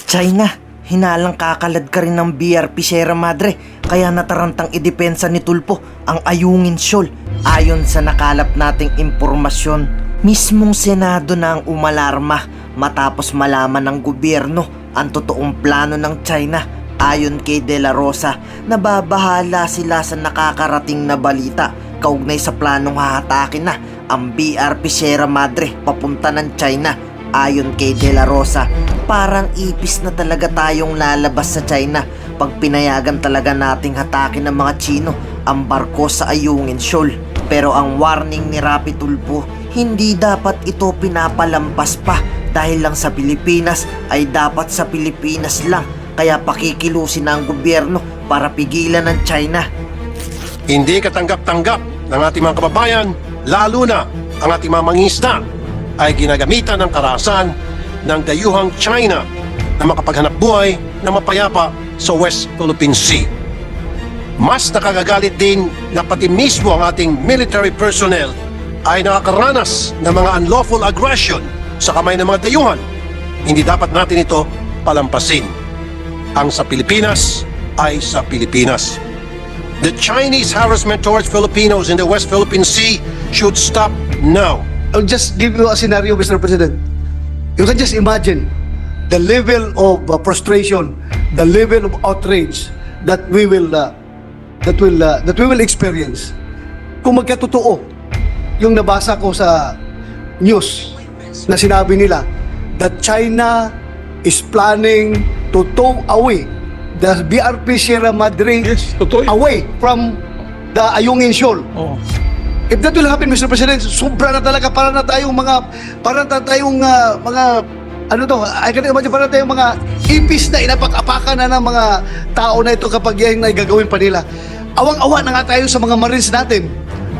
China, hinalang kakalad ka rin ng BRP Sierra Madre, kaya natarantang idepensa ni Tulfo ang Ayungin Shoal. Ayon sa nakalap nating impormasyon, mismong Senado na ang umalarma matapos malaman ng gobyerno ang totoong plano ng China. Ayon kay De La Rosa, nababahala sila sa nakakarating na balita kaugnay sa planong hahatakin na ang BRP Sierra Madre papunta ng China. Ayon kay De La Rosa, parang ipis na talaga tayong lalabas sa China pag pinayagan talaga nating hatakin ng mga Chino ang barko sa Ayungin Shoal. Pero ang warning ni Rapi Tulfo, hindi dapat ito pinapalampas pa dahil lang sa Pilipinas ay dapat sa Pilipinas lang, kaya pakikilusin na ang gobyerno para pigilan ng China. Hindi katanggap-tanggap ng ating mga kababayan, lalo na ang ating mga mangingisda, ay ginagamitan ng karahasan ng dayuhang China na makapaghanap buhay na mapayapa sa West Philippine Sea. Mas nakagagalit din na pati mismo ang ating military personnel ay nakakaranas ng mga unlawful aggression sa kamay ng mga dayuhan. Hindi dapat natin ito palampasin. Ang sa Pilipinas ay sa Pilipinas. The Chinese harassment towards Filipinos in the West Philippine Sea should stop now. I'll just give you a scenario, Mr. President. You can just imagine the level of frustration, the level of outrage that we will experience. Kung magkatotoo yung nabasa ko sa news na sinabi nila that China is planning to tow away the BRP Sierra Madre away from the Ayungin Shoal. Oh. If that will happen, Mr. President, sobra na talaga, para na tayong mga ano to, I can imagine, para na tayong mga ipis na inapak-apakan na ng mga tao na ito kapag yan ay gagawin pa nila. Awang-awa na nga tayo sa mga Marines natin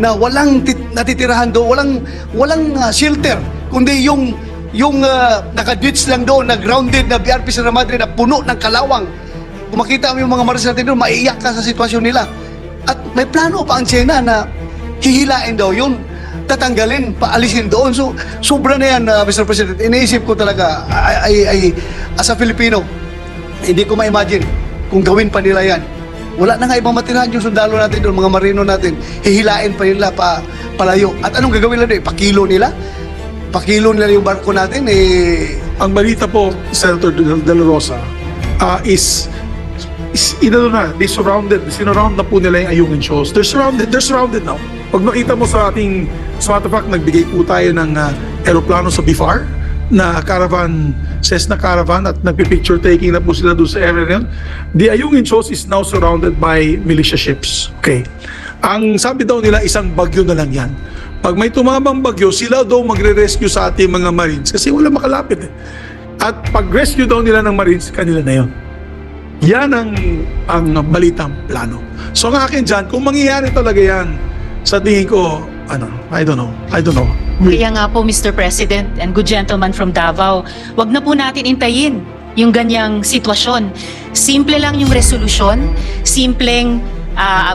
na walang natitirahan doon, walang shelter, kundi yung nakadwits lang doon, na grounded na BRP Sierra Madre na puno ng kalawang. Kung makita mo yung mga Marines natin doon, maiiyak ka sa sitwasyon nila. At may plano pa ang China na hihilain daw yun, tatanggalin, paalisin doon. So, sobra na yan, Mr. President. Iniisip ko talaga, as a Filipino, hindi ko ma-imagine kung gawin pa nila yan. Wala na nga ibang matirahan yung sundalo natin doon, mga marino natin, hihilain pa nila palayo. At anong gagawin nila doon? Pakilo nila? Pakilo nila yung barko natin? Ang balita po, Senator De La Rosa, is sinurround na po nila yung Ayungin shoals. They're surrounded now. Pag nakita mo sa ating, sa matter of fact, nagbigay po tayo ng aeroplano sa BIFAR na caravan, Cessna caravan, at nagpipicture taking na po sila doon sa area na yun. The Ayungin shoals is now surrounded by militia ships. Okay. Ang sabi daw nila, isang bagyo na lang yan. Pag may tumamang bagyo, sila daw magre-rescue sa ating mga Marines kasi wala makalapit eh. At pag-rescue daw nila ng Marines, kanila na yun. Yan ang balitang plano. So ang akin dyan, kung mangyayari talaga yan, sa tingin ko, I don't know. Kaya nga po, Mr. President and good gentleman from Davao, wag na po natin intayin yung ganyang sitwasyon. Simple lang yung resolusyon, simpleng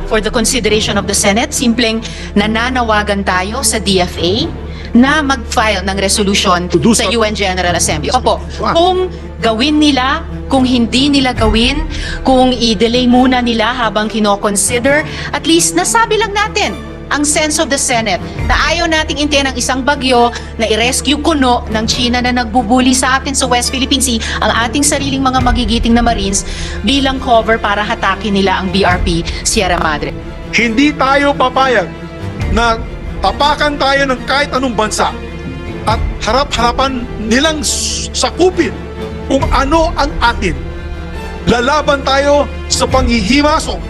for the consideration of the Senate, simpleng nananawagan tayo sa DFA na mag-file ng resolution sa UN General Assembly. Opo, kung gawin nila, kung hindi nila gawin, kung i-delay muna nila habang kino-consider, at least nasabi lang natin ang sense of the Senate na ayaw nating intayin ang isang bagyo na i-rescue kuno ng China na nagbubuli sa atin sa West Philippine Sea ang ating sariling mga magigiting na Marines bilang cover para hatakin nila ang BRP Sierra Madre. Hindi tayo papayag na tapakan tayo ng kahit anong bansa at harap-harapan nilang sakupin kung ano ang atin. Lalaban tayo sa panghihimasok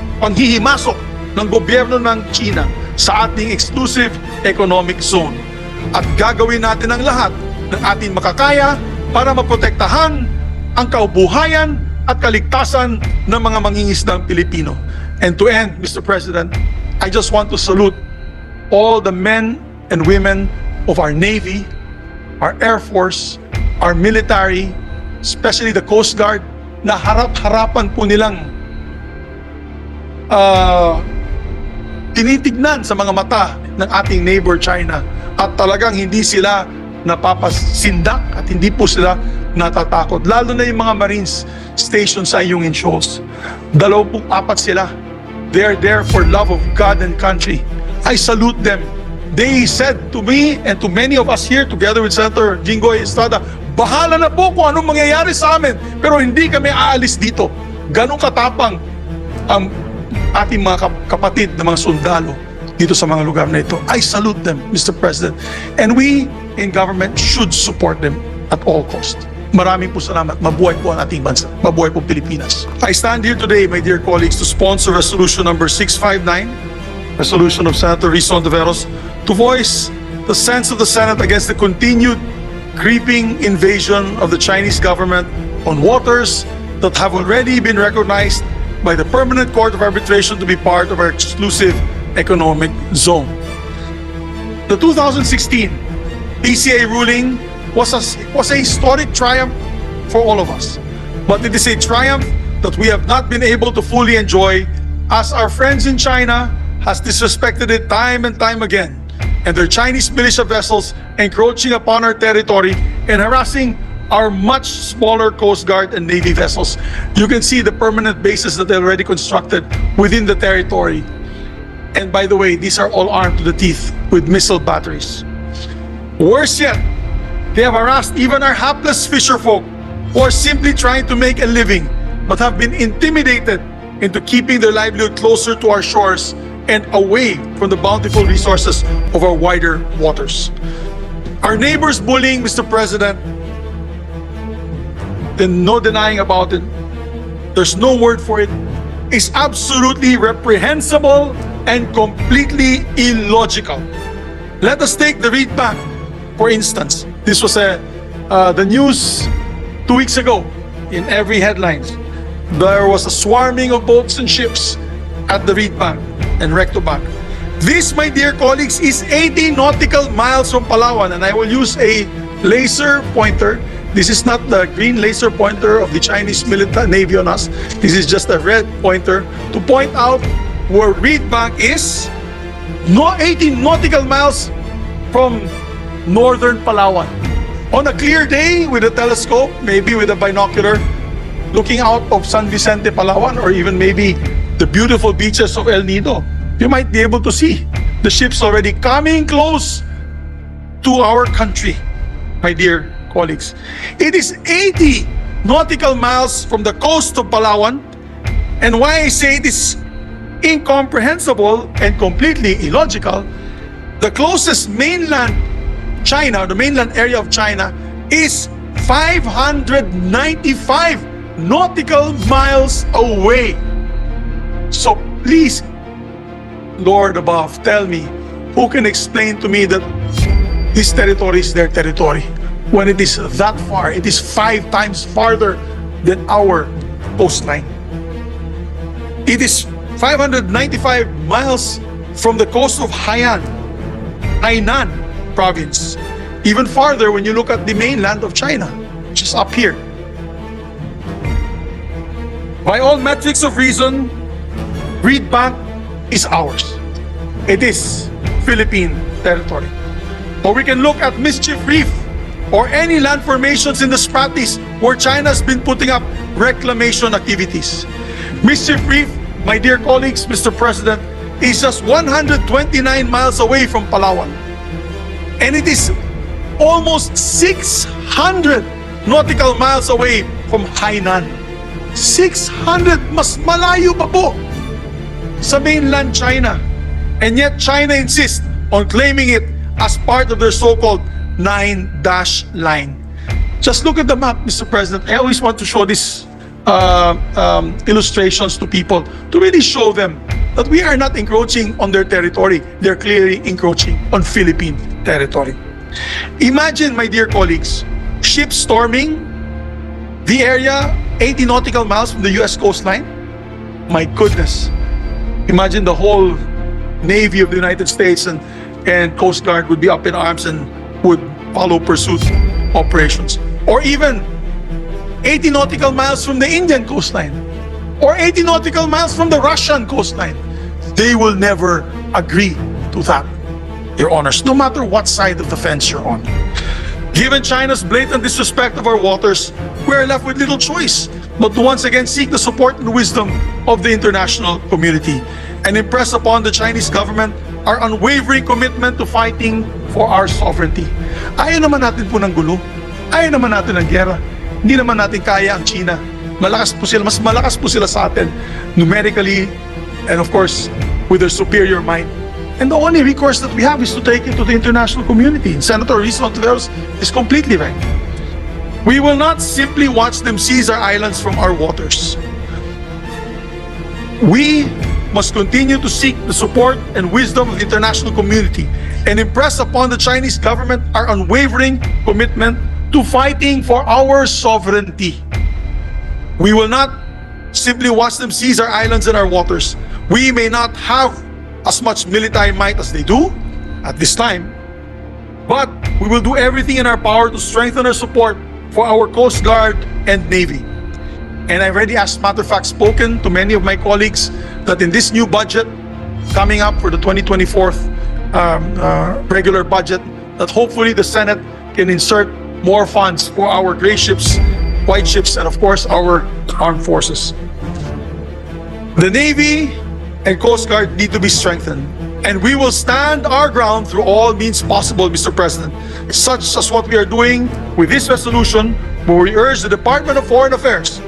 ng gobyerno ng China sa ating exclusive economic zone. At gagawin natin ang lahat ng ating makakaya para maprotektahan ang kaubuhayan at kaligtasan ng mga mangingisdang Pilipino. And to end, Mr. President, I just want to salute all the men and women of our Navy, our Air Force, our military, especially the Coast Guard, na harap-harapan po nilang tinitignan sa mga mata ng ating neighbor China at talagang hindi sila napapasindak at hindi po sila natatakot. Lalo na yung mga Marines stationed sa Ayungin shoals. 24 sila. They are there for love of God and country. I salute them. They said to me and to many of us here, together with Senator Jinggoy Estrada, bahala na po kung anong mangyayari sa amin, pero hindi kami aalis dito. Ganong katapang ang ating mga kapatid na mga sundalo dito sa mga lugar na ito. I salute them, Mr. President. And we in government should support them at all costs. Maraming po salamat. Mabuhay po ang ating bansa. Mabuhay po Pilipinas. I stand here today, my dear colleagues, to sponsor Resolution number 659, resolution of Senator Rizon Taveros, to voice the sense of the Senate against the continued creeping invasion of the Chinese government on waters that have already been recognized by the Permanent Court of Arbitration to be part of our exclusive economic zone. The 2016 PCA ruling was a historic triumph for all of us. But it is a triumph that we have not been able to fully enjoy, as our friends in China has disrespected it time and time again, and their Chinese militia vessels encroaching upon our territory and harassing our much smaller Coast Guard and Navy vessels. You can see the permanent bases that they already constructed within the territory. And by the way, these are all armed to the teeth with missile batteries. Worse yet, they have harassed even our hapless fisherfolk who are simply trying to make a living but have been intimidated into keeping their livelihood closer to our shores and away from the bountiful resources of our wider waters. Our neighbors bullying, Mr. President, then no denying about it, there's no word for it, is absolutely reprehensible and completely illogical. Let us take the read back, for instance. This was the news 2 weeks ago in every headlines. There was a swarming of boats and ships at the reed bank and recto bank. This, my dear colleagues, is 80 nautical miles from Palawan, and I will use a laser pointer. This is not the green laser pointer of the Chinese military navy on us. This is just a red pointer to point out where reed bank is. 80 nautical miles from northern Palawan. On a clear day with a telescope, maybe with a binocular, looking out of San Vicente, Palawan, or even maybe the beautiful beaches of El Nido, you might be able to see the ships already coming close to our country, my dear colleagues. It is 80 nautical miles from the coast of Palawan, and why I say it is incomprehensible and completely illogical, the closest mainland China, the mainland area of China, is 595 nautical miles away. So please, Lord above, tell me, who can explain to me that this territory is their territory when it is that far? It is 5 times farther than our coastline. It is 595 miles from the coast of Hainan province. Even farther when you look at the mainland of China, which is up here. By all metrics of reason, reed bank is ours. It is Philippine territory. Or we can look at Mischief Reef or any land formations in the Spratlys where China has been putting up reclamation activities. Mischief Reef, my dear colleagues, Mr. President, is just 129 miles away from Palawan. And it is almost 600 nautical miles away from Hainan. 600, mas malayo pa po sa mainland China. And yet China insists on claiming it as part of their so-called 9-dash line. Just look at the map, Mr. President. I always want to show these illustrations to people to really show them that we are not encroaching on their territory. They're clearly encroaching on Philippine territory. Imagine, my dear colleagues, ships storming the area 80 nautical miles from the US coastline. My goodness. Imagine the whole Navy of the United States and Coast Guard would be up in arms and would follow pursuit operations. Or even 80 nautical miles from the Indian coastline. Or 80 nautical miles from the Russian coastline. They will never agree to that, Your Honors, no matter what side of the fence you're on. Given China's blatant disrespect of our waters, we are left with little choice but to once again seek the support and wisdom of the international community and impress upon the Chinese government our unwavering commitment to fighting for our sovereignty. Ayaw naman natin po ng gulo. Ayaw naman natin ng gera. Hindi naman natin kaya ang China. Malakas po sila, mas malakas po sila sa atin numerically and of course with their superior mind. And the only recourse that we have is to take it to the international community. And Senator Rizzo Ontiveros is completely right. We will not simply watch them seize our islands from our waters. We must continue to seek the support and wisdom of the international community and impress upon the Chinese government our unwavering commitment to fighting for our sovereignty. We will not simply watch them seize our islands and our waters. We may not have as much military might as they do at this time, but we will do everything in our power to strengthen our support for our Coast Guard and Navy. And I've already, as a matter of fact, spoken to many of my colleagues that in this new budget coming up for the 2024 regular budget, that hopefully the Senate can insert more funds for our gray ships, white ships, and of course our armed forces. The Navy and Coast Guard need to be strengthened, and we will stand our ground through all means possible, Mr. President, such as what we are doing with this resolution, where we urge the Department of Foreign Affairs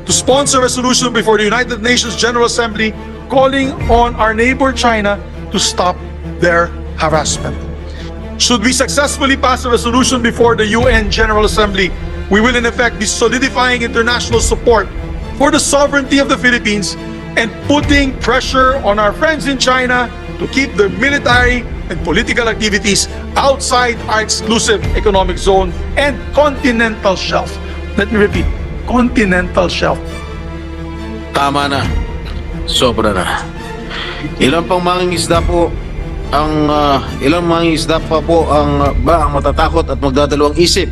to sponsor a resolution before the United Nations General Assembly calling on our neighbor China to stop their harassment. Should we successfully pass a resolution before the UN General Assembly, we will in effect be solidifying international support for the sovereignty of the Philippines and putting pressure on our friends in China to keep their military and political activities outside our exclusive economic zone and continental shelf. Let me repeat, continental shelf. Tama na. Sobra na. Ilang mangingisda pa po ang matatakot at magdadalawang isip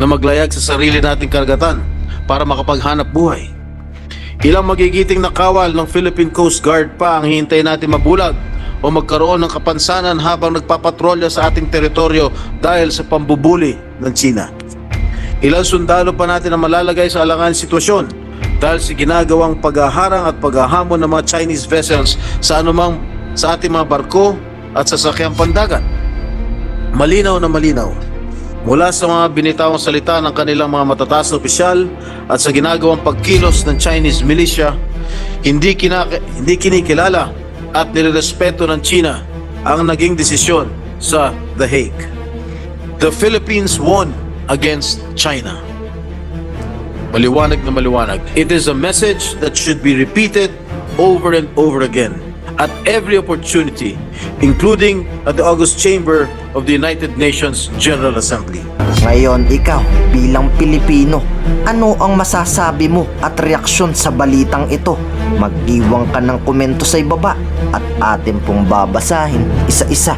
na maglayag sa sarili nating karagatan para makapaghanap buhay. Ilang magigiting na kawal ng Philippine Coast Guard pa ang hihintay natin mabulag o magkaroon ng kapansanan habang nagpapatrolya sa ating teritoryo dahil sa pambubuli ng China. Ilang sundalo pa natin ang malalagay sa alangan sitwasyon dahil sa ginagawang paghaharang at paghahamon ng mga Chinese vessels sa ating mga barko at sasakyang pandagat. Malinaw na malinaw mula sa mga binitawang salita ng kanilang mga matataas na opisyal at sa ginagawang pagkilos ng Chinese militia, hindi kinikilala at nirerespeto ng China ang naging desisyon sa The Hague. The Philippines won against China. Maliwanag na maliwanag. It is a message that should be repeated over and over again at every opportunity, including at the August Chamber of the United Nations General Assembly. Ngayon, ikaw, bilang Pilipino, ano ang masasabi mo at reaksyon sa balitang ito? Mag-iwan ka ng komento sa ibaba at atin pong babasahin isa-isa.